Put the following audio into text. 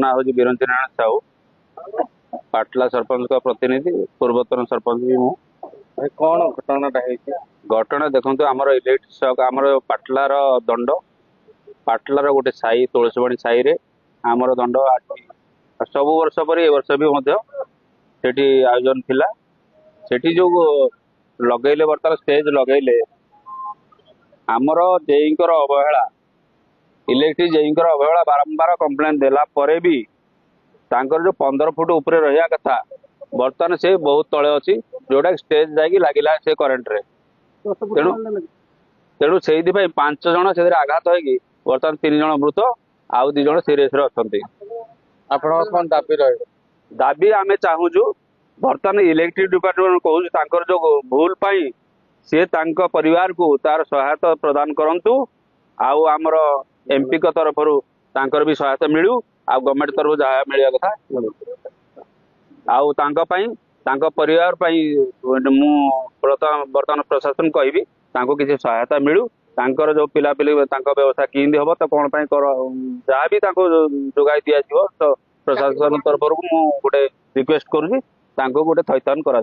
ना हूँ बिरंती नारायण साहू, पाटला सरपंच का प्रतिनिधि, पूर्वतन सरपंच भी हूँ। कौन घटनाटा है? घटना देखो आमर इलेक्ट आमर पाटलार दंड, पाटलार गोटे साई तुलसीवाणी साई रे आमर दंड सब वर्ष पर ए वर्ष भी सेठी आयोजन थिला। सेठी जो लगेले बर्तमान स्टेज लगेले आमर जेईंकर अवहेला, इलेक्ट्रिक जेईंकर अवहेला बारंबार कंप्लेन देला परे भी तांकर जो 15 फुट ऊपर रहा कथा बर्तमान से बहुत तले अच्छी, जोटा स्टेज जाकि लगिला से करेन्ट रे। तेणु तेणु से 5 जन से आघात होगी बर्तमान 3 जन मृत आउ 2 जन सीरीयस अच्छा। कौन दाबी रहे? दाबी आमे चाहूँ बर्तमान इलेक्ट्रिक डिपार्टमेंट कहूँ जो भूल पाई सी परिवार को तार सहायता प्रदान करंतु, आउ आमर एमपी को तरफ भी सहायता मिलू, आ गवर्नमेंट तरफ जहाँ मिलवा कथा आउ परिवार मु बर्तमान प्रशासन कहि किसी सहायता मिलू, तांकर जो पिला पिली व्यवस्था किंदी हम तो कौन जहाँ भी जोगाई दिया तो प्रशासन तरफ गोटे रिक्वेस्ट करुँगी गोटे थैथान करा।